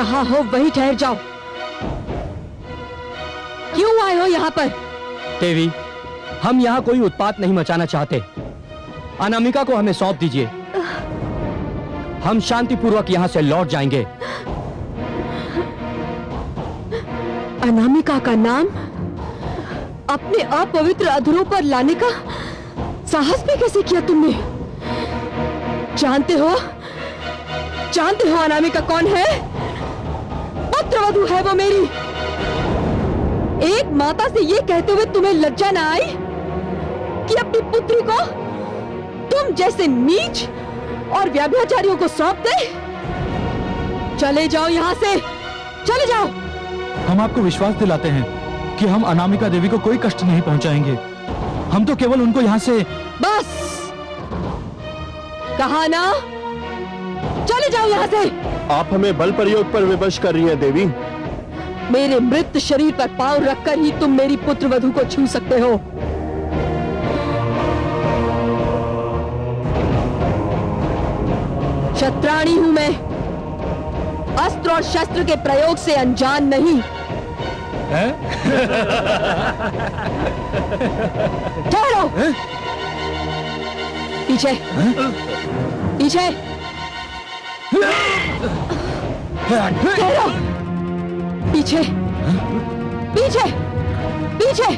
जहां हो वहीं ठहर जाओ। क्यों आए हो यहाँ पर? देवी, हम यहाँ कोई उत्पात नहीं मचाना चाहते। अनामिका को हमें सौंप दीजिए। हम शांतिपूर्वक यहाँ से लौट जाएंगे। अनामिका का नाम अपने अपवित्र अधरों पर लाने का साहस भी कैसे किया तुमने? जानते हो अनामिका कौन है? पुत्रवधू है वो मेरी। एक माता से ये कहते हुए तुम्हें लज्जा ना आई कि अपनी पुत्री को तुम जैसे नीच और व्यभिचारियों को सौंप दे? चले जाओ यहाँ से, चले जाओ। हम आपको विश्वास दिलाते हैं कि हम अनामिका देवी को कोई कष्ट नहीं पहुंचाएंगे। हम तो केवल उनको यहाँ से। बस कहा ना, चले जाओ यहाँ से। आप हमें बल प्रयोग पर विवश कर रही हैं देवी। मेरे मृत शरीर पर पांव रखकर ही तुम मेरी पुत्रवधू को छू सकते हो। शत्राणी हूं मैं, अस्त्र और शस्त्र के प्रयोग से अनजान नहीं। ठहरो, पीछे पीछे ठहरो, पीछे पीछे पीछे।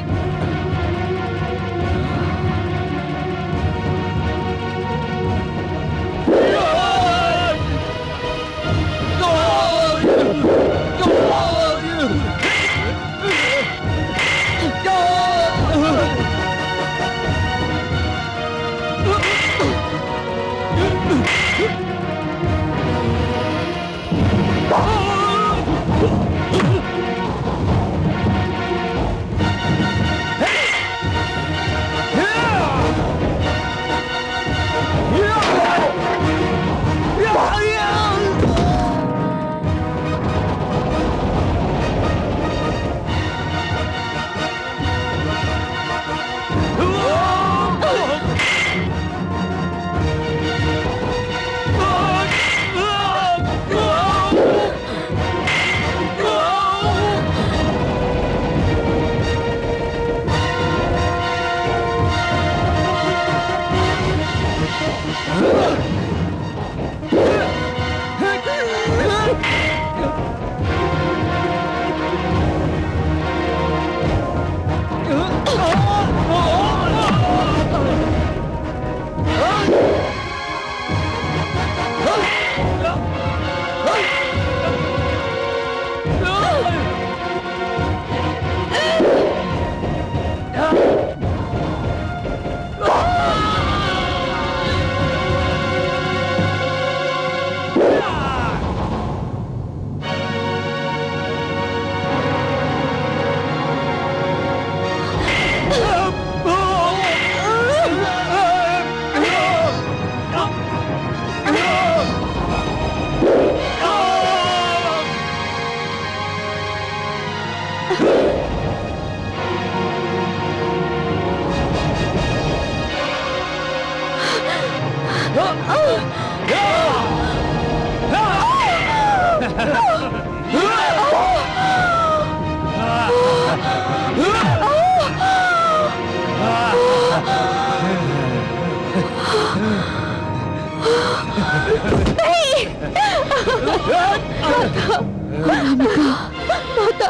माता,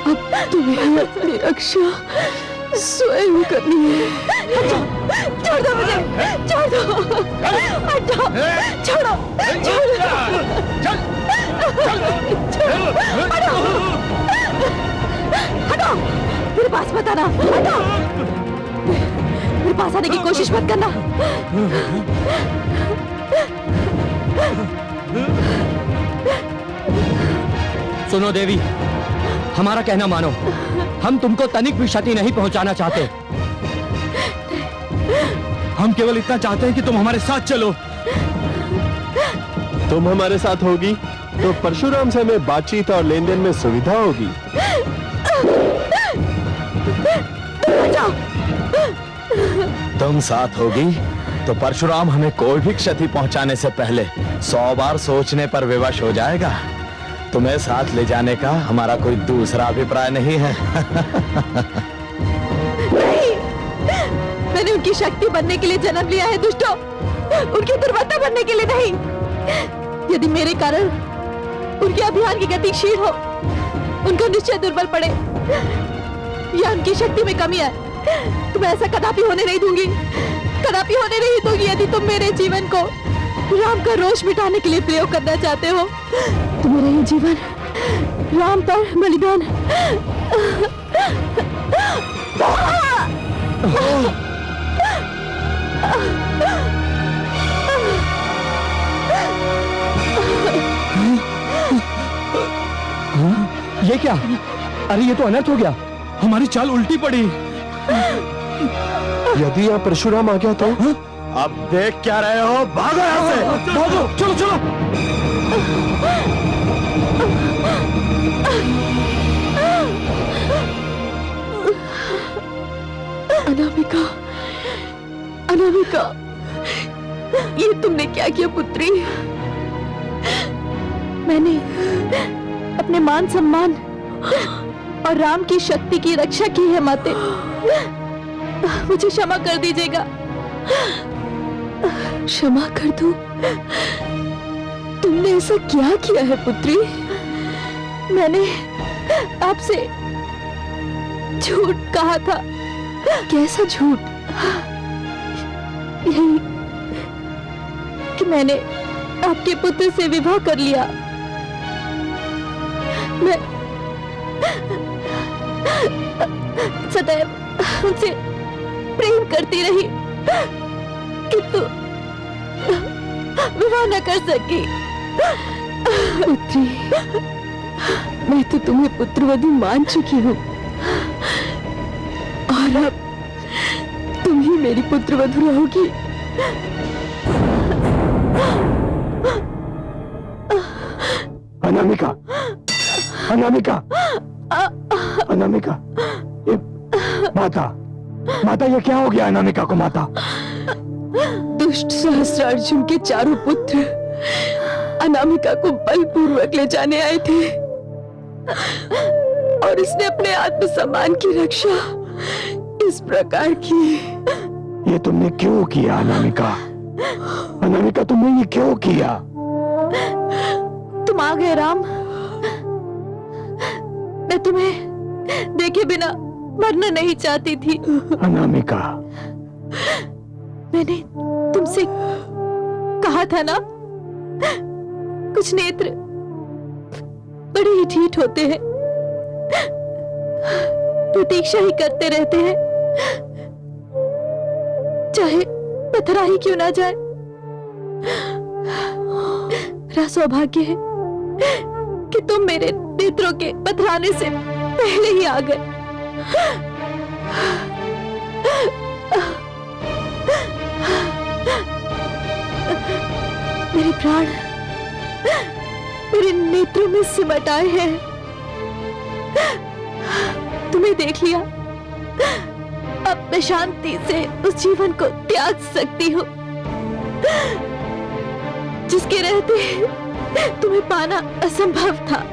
अब तुम्हें अपनी रक्षा स्वयं करनी है। छोड़ दो मुझे, छोड़ दो, हटाओ, छोड़ो, हटाओ, मेरे पास मत आना, हटाओ, मेरे पास आने की कोशिश मत करना। सुनो देवी, हमारा कहना मानो। हम तुमको तनिक भी क्षति नहीं पहुंचाना चाहते। हम केवल इतना चाहते हैं कि तुम हमारे साथ चलो। तुम हमारे साथ होगी तो परशुराम से हमें बातचीत और लेन देन में सुविधा होगी। तुम साथ होगी तो परशुराम हमें कोई भी क्षति पहुंचाने से पहले 100 बार सोचने पर विवश हो जाएगा। तुम्हें साथ ले जाने का हमारा कोई दूसरा अभिप्राय नहीं है। नहीं, मैंने उनकी शक्ति बनने के लिए जन्म लिया है दुष्टों, उनकी दुर्बलता बनने के लिए नहीं। यदि मेरे कारण उनके अभियान की गति क्षीण हो, उनको निश्चय दुर्बल पड़े या उनकी शक्ति में कमी आए, तो मैं ऐसा कदापि होने नहीं दूंगी, कदापि होने नहीं दूंगी। यदि तुम मेरे जीवन को राम का रोष मिटाने के लिए प्रयोग करना चाहते हो, तो मेरा ये जीवन राम पर बलिदान। ये क्या? अरे ये तो अनर्थ हो गया। हमारी चाल उल्टी पड़ी। यदि यहाँ परशुराम आ गया तो? अब देख क्या रहे हो, भागो यहाँ से। भागो, चलो चलो। अनामिका, अनामिका, ये तुमने क्या किया पुत्री? मैंने अपने मान सम्मान और राम की शक्ति की रक्षा की है माते, मुझे क्षमा कर दीजिएगा। क्षमा कर दूं? तुमने ऐसा क्या किया है पुत्री? मैंने आपसे झूठ कहा था। कैसा झूठ? यही कि मैंने आपके पुत्र से विवाह कर लिया। मैं सदैव उनसे प्रेम करती रही, किंतु विवाह न कर सकी। पुत्री, मैं तो तुम्हें पुत्रवधू मान चुकी हूँ और अब तुम ही मेरी पुत्रवधू रहोगी। अनामिका, अनामिका, अनामिका, ये माता, माता ये क्या हो गया अनामिका को? माता, दुष्ट सहस्त्रार्जुन के चारों पुत्र अनामिका को बलपूर्वक ले जाने आए थे और इसने अपने आत्मसम्मान की रक्षा इस प्रकार की। ये तुमने क्यों किया अनामिका? अनामिका, तुमने ये क्यों किया? तुम आ गए राम, मैं तुम्हें देखे बिना मरना नहीं चाहती थी। अनामिका, मैंने तुमसे कहा था ना, कुछ नेत्र बड़े ही ढीठ होते हैं, प्रतीक्षा ही करते रहते हैं, चाहे पथरा ही क्यों ना जाए। मेरा सौभाग्य है कि तुम मेरे नेत्रों के पथराने से पहले ही आ गए। मेरे प्राण मेरे नेत्रों में सिमट आए हैं। तुम्हें देख लिया, अब मैं शांति से उस जीवन को त्याग सकती हूँ जिसके रहते तुम्हें पाना असंभव था।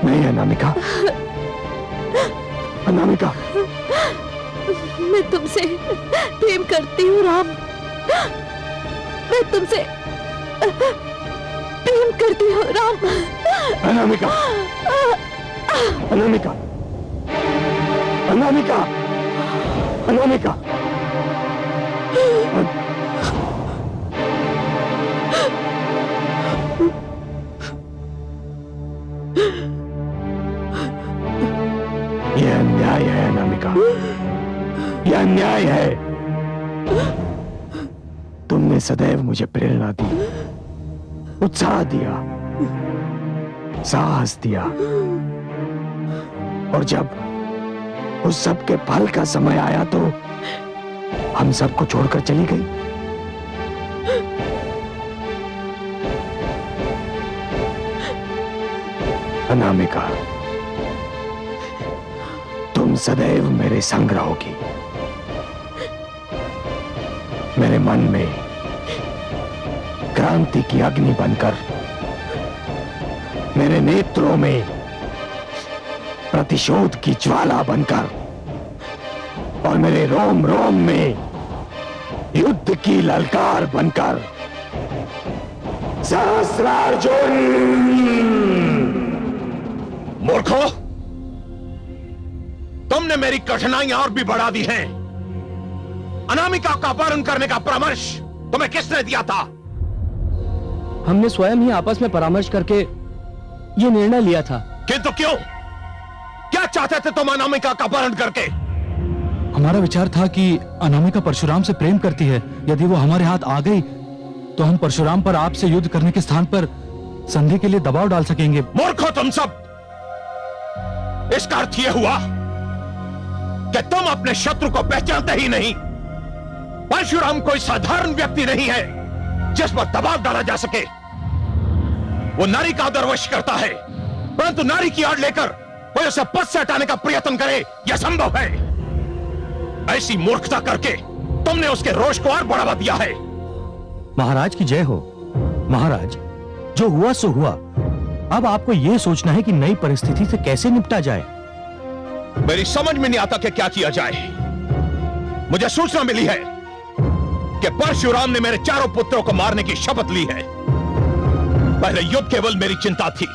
नहीं अनामिका, अनामिका, मैं तुमसे प्रेम करती हूँ राम, मैं तुमसे प्रेम करती हूँ राम। अनामिका, अनामिका, अनामिका, अनामिका, ये अन्याय है अनामिका, ये अन्याय है। तुमने सदैव मुझे प्रेरणा दी, उत्साह दिया, साहस दिया, और जब उस सब के फल का समय आया तो हम सबको छोड़कर चली गई। अनामिका, तुम सदैव मेरे संग रहोगी, मेरे मन में क्रांति की अग्नि बनकर, मेरे नेत्रों में प्रतिशोध की ज्वाला बनकर और मेरे रोम रोम में युद्ध की ललकार बनकर सहस्रार्जुन। मूर्खो, तुमने मेरी कठिनाइयां और भी बढ़ा दी हैं। अनामिका का अपहरण करने का परामर्श तुम्हें किसने दिया था? हमने स्वयं ही आपस में परामर्श करके ये निर्णय लिया था। किंतु क्यों? क्या चाहते थे तुम अनामिका का अपहरण करके? हमारा विचार था कि अनामिका परशुराम से प्रेम करती है। यदि वो हमारे हाथ आ गई तो हम परशुराम पर आपसे युद्ध करने के स्थान पर संधि के लिए दबाव डाल सकेंगे। मूर्खो तुम सब! इसका अर्थ यह हुआ कि तुम अपने शत्रु को पहचानते ही नहीं। परशुराम कोई साधारण व्यक्ति नहीं है जिस पर दबाव डाला जा सके। वो नारी का आदरवश करता है, परंतु नारी की आड़ लेकर कोई उसे पद से हटाने का प्रयत्न करे यह संभव है। ऐसी मूर्खता करके तुमने उसके रोष को और बढ़ावा दिया है। महाराज की जय हो। महाराज, जो हुआ सो हुआ। अब आपको यह सोचना है कि नई परिस्थिति से कैसे निपटा जाए। मेरी समझ में नहीं आता कि क्या किया जाए। मुझे सूचना मिली है कि परशुराम ने मेरे चारों पुत्रों को मारने की शपथ ली है। पहले युद्ध केवल मेरी चिंता थी,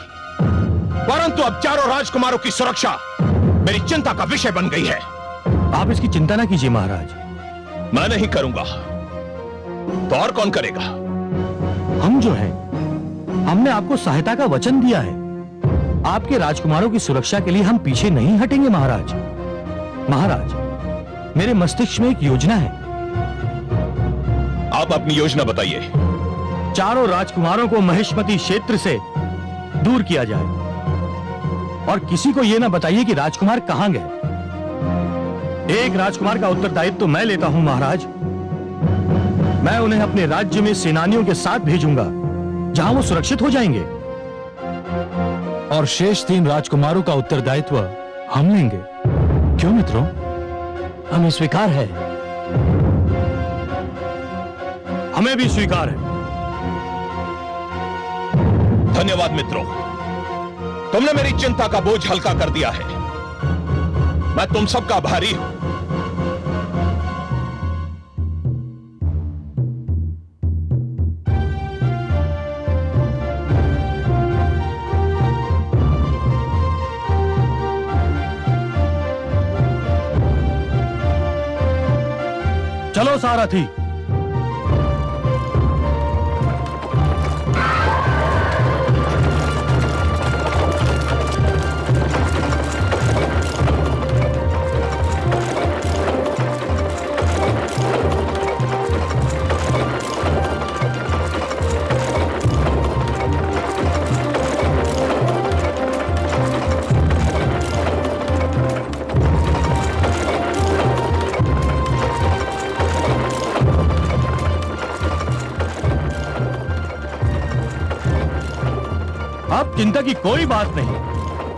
परंतु अब चारों राजकुमारों की सुरक्षा मेरी चिंता का विषय बन गई है। आप इसकी चिंता ना कीजिए महाराज। मैं नहीं करूंगा तो और कौन करेगा? हम जो हैं, हमने आपको सहायता का वचन दिया है। आपके राजकुमारों की सुरक्षा के लिए हम पीछे नहीं हटेंगे महाराज। महाराज, मेरे मस्तिष्क में एक योजना है। आप अपनी योजना बताइए। चारों राजकुमारों को महेशमती क्षेत्र से दूर किया जाए और किसी को यह ना बताइए कि राजकुमार कहां गए। एक राजकुमार का उत्तरदायित्व तो मैं लेता हूं महाराज। मैं उन्हें अपने राज्य में सेनानियों के साथ भेजूंगा जहां वो सुरक्षित हो जाएंगे। और शेष 3 राजकुमारों का उत्तरदायित्व हम लेंगे। क्यों मित्रों? हमें स्वीकार है। हमें भी स्वीकार है। धन्यवाद मित्रों, तुमने मेरी चिंता का बोझ हल्का कर दिया है। मैं तुम सबका आभारी हूं। चलो सारथी। अब चिंता की कोई बात नहीं।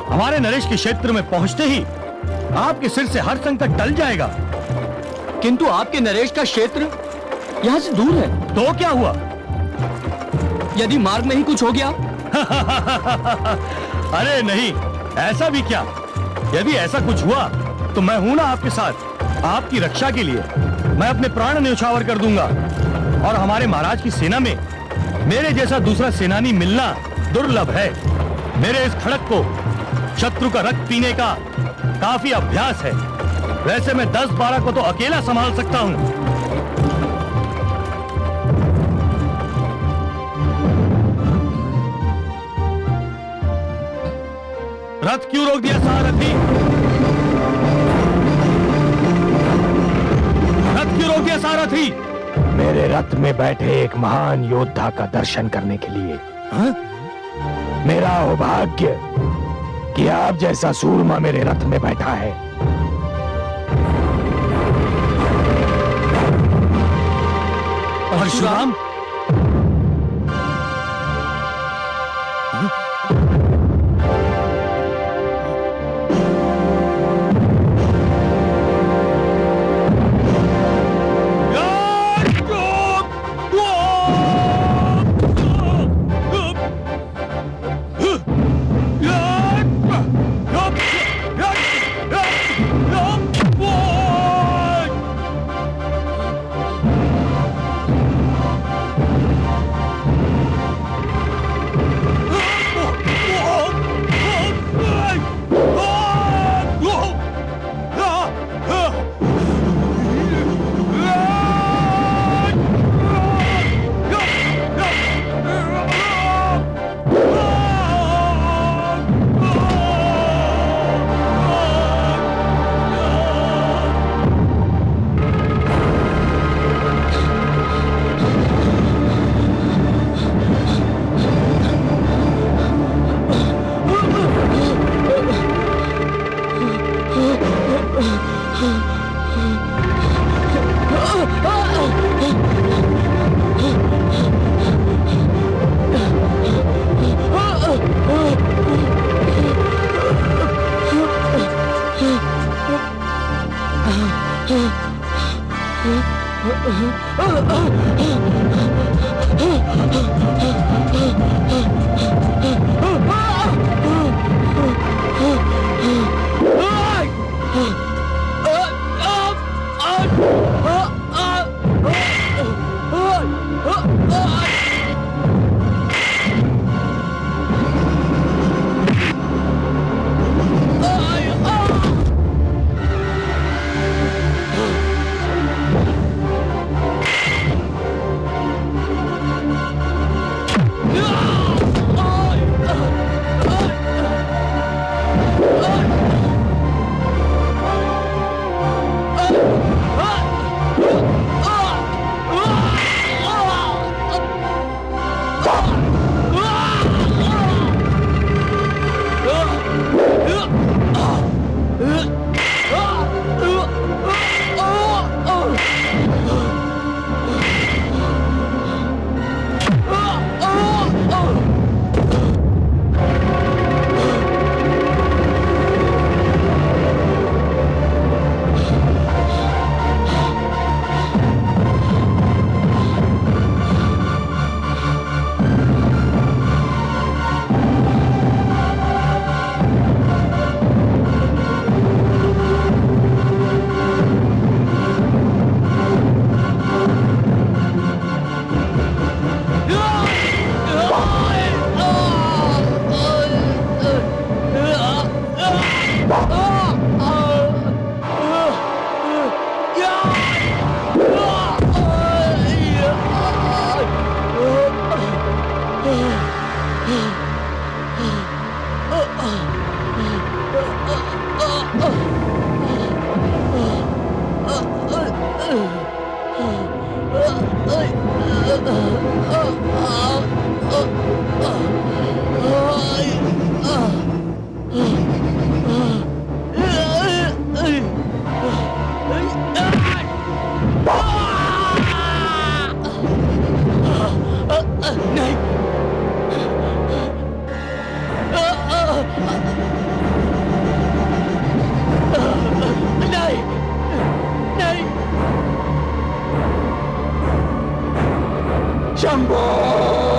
हमारे नरेश के क्षेत्र में पहुंचते ही आपके सिर से हर संकट टल जाएगा। किंतु आपके नरेश का क्षेत्र यहां से दूर है। तो क्या हुआ? यदि मार्ग में ही कुछ हो गया? अरे नहीं, ऐसा भी क्या। यदि ऐसा कुछ हुआ तो मैं हूं ना आपके साथ। आपकी रक्षा के लिए मैं अपने प्राण न्यौछावर कर दूंगा। और हमारे महाराज की सेना में मेरे जैसा दूसरा सेनानी मिलना दुर्लभ है। मेरे इस खड़क को शत्रु का रक्त पीने का काफी अभ्यास है। वैसे मैं 10-12 को तो अकेला संभाल सकता हूं। रथ क्यों रोक दिया सारथी? रथ क्यों रोक दिया सारथी? मेरे रथ में बैठे एक महान योद्धा का दर्शन करने के लिए। हाँ? मेरा सौभाग्य कि आप जैसा सूरमा मेरे रथ में बैठा है। परशुराम? शंभो